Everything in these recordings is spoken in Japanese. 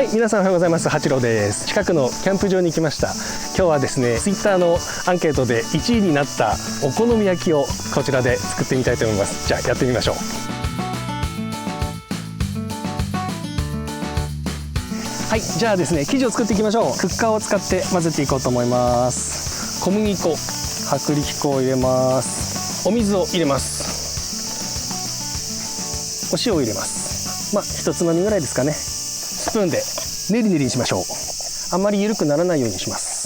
はい、皆さんおはようございます。八郎です。近くのキャンプ場に来ました。今日はですね、ツイッターのアンケートで1位になったお好み焼きをこちらで作ってみたいと思います。じゃあやってみましょう。はい、じゃあですね、生地を作っていきましょう。クッカーを使って混ぜていこうと思います。小麦粉、薄力粉を入れます。お水を入れます。お塩を入れます。1つまみぐらいですかね。スプーンで練り練りにしましょう。あんまり緩くならないようにします。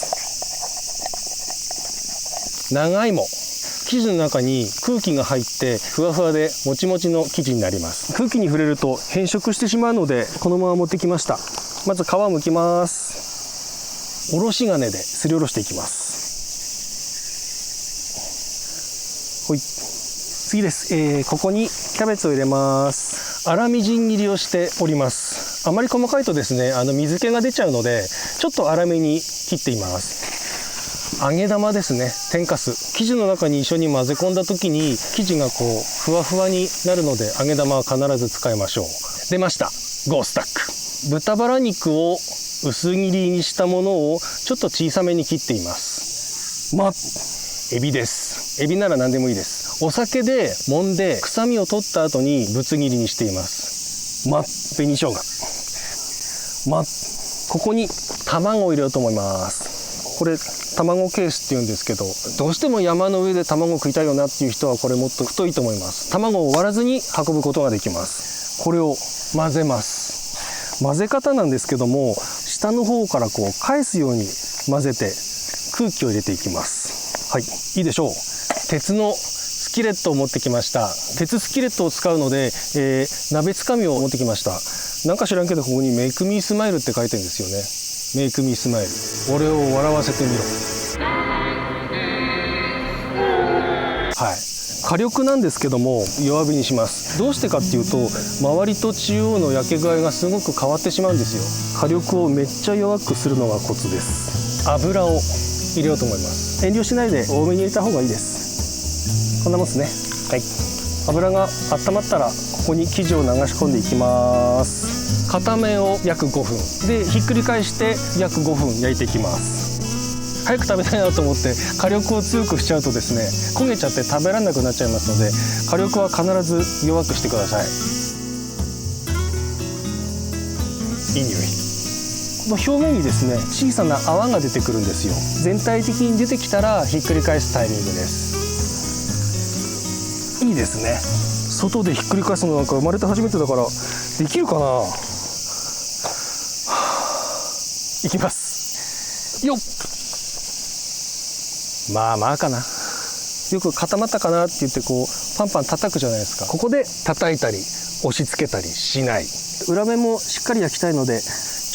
長芋、生地の中に空気が入ってふわふわでもちもちの生地になります。空気に触れると変色してしまうのでこのまま持ってきました。まず皮を剥きます。おろし金ですりおろしていきます。ほい、次です。ここにキャベツを入れます。粗みじん切りをしております。あまり細かいとですね、水気が出ちゃうのでちょっと粗めに切っています。揚げ玉ですね、天かす、生地の中に一緒に混ぜ込んだ時に生地がこうふわふわになるので揚げ玉は必ず使いましょう。出ました、5スタック。豚バラ肉を薄切りにしたものをちょっと小さめに切っています。エビです。エビなら何でもいいです。お酒で揉んで臭みを取った後にぶつ切りにしています。紅生姜、ここに卵を入れようと思います。これ卵ケースっていうんですけど、どうしても山の上で卵を食いたいよなっていう人はこれもっと太いと思います。卵を割らずに運ぶことができます。これを混ぜます。混ぜ方なんですけども、下の方からこう返すように混ぜて空気を入れていきます。はい、いいでしょう。鉄のスキレットを持ってきました。鉄スキレットを使うので、鍋つかみを持ってきました。なんか知らんけどここにメイクミースマイルって書いてるんですよね。メイクミースマイル、俺を笑わせてみろ。はい、火力なんですけども弱火にします。どうしてかっていうと、周りと中央の焼け具合がすごく変わってしまうんですよ。火力をめっちゃ弱くするのがコツです。油を入れようと思います。遠慮しないで多めに入れた方がいいです。こんなもんですね。はい、油が温まったらここに生地を流し込んでいきます。片面を約5分でひっくり返して約5分焼いていきます。早く食べたいなと思って火力を強くしちゃうとですね、焦げちゃって食べられなくなっちゃいますので、火力は必ず弱くしてください。いい匂い。この表面にですね、小さな泡が出てくるんですよ。全体的に出てきたらひっくり返すタイミングです。いいですね。外でひっくり返すのなんか生まれて初めてだからできるかな。いきます。よっ。まあかな。よく固まったかなって言ってこうパンパン叩くじゃないですか。ここで叩いたり押し付けたりしない。裏面もしっかり焼きたいのでち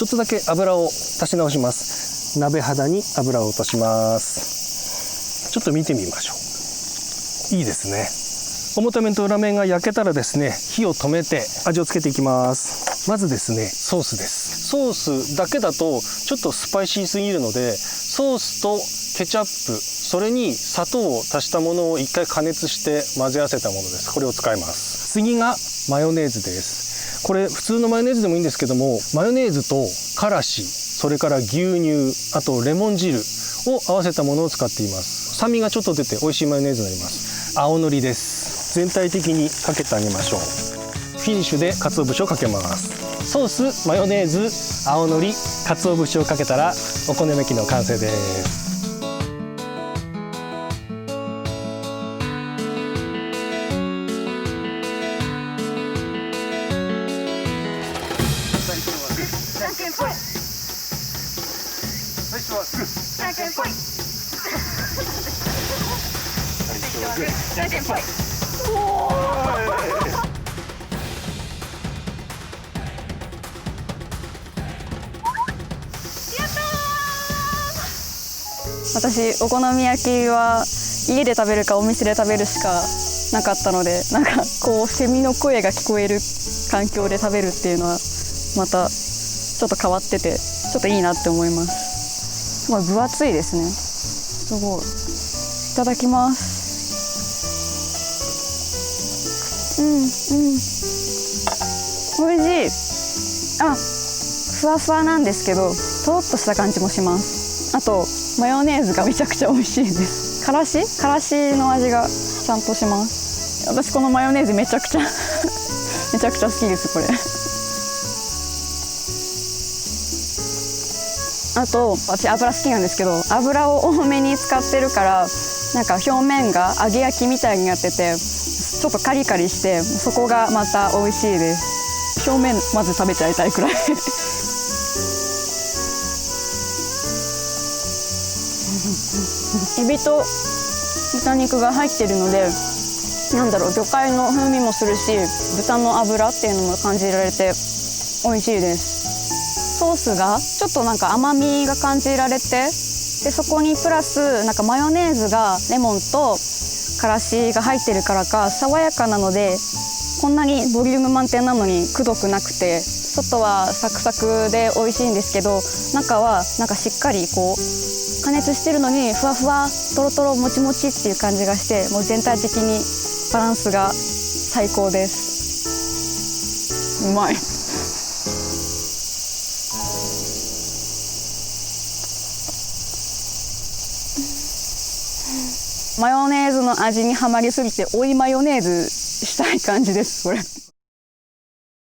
ょっとだけ油を足し直します。鍋肌に油を落とします。ちょっと見てみましょう。いいですね。表面と裏面が焼けたらですね、火を止めて味をつけていきます。まずですね、ソースです。ソースだけだとちょっとスパイシーすぎるので、ソースとケチャップ、それに砂糖を足したものを一回加熱して混ぜ合わせたものです。これを使います。次がマヨネーズです。これ普通のマヨネーズでもいいんですけども、マヨネーズとからし、それから牛乳、あとレモン汁を合わせたものを使っています。酸味がちょっと出て美味しいマヨネーズになります。青のりです。全体的にかけてあげましょう。フィニッシュで鰹節をかけます。ソース、マヨネーズ、青のり、鰹節をかけたらお好み焼きの完成です。私お好み焼きは家で食べるかお店で食べるしかなかったので、なんかこうセミの声が聞こえる環境で食べるっていうのはまたちょっと変わっててちょっといいなって思います。すごい分厚いですね。すごい。いただきます。美味しい。あ、ふわふわなんですけどとろっとした感じもします。あとマヨネーズがめちゃくちゃ美味しいです。からしの味がちゃんとします。私このマヨネーズめちゃくちゃめちゃくちゃ好きですこれ。あと私油好きなんですけど、油を多めに使ってるからなんか表面が揚げ焼きみたいになっててちょっとカリカリして、そこがまた美味しいです。表面まず食べちゃいたいくらいエビと豚肉が入ってるので、なんだろう、魚介の風味もするし豚の脂っていうのも感じられて美味しいです。ソースがちょっとなんか甘みが感じられて、でそこにプラスなんかマヨネーズがレモンとからしが入ってるからか爽やかなので、こんなにボリューム満点なのにくどくなくて、外はサクサクで美味しいんですけど、中はなんかしっかりこう加熱してるのにふわふわとろとろもちもちっていう感じがして、もう全体的にバランスが最高です。うまい。マヨネーズの味にはまりすぎて追いマヨネーズしたい感じですこれ。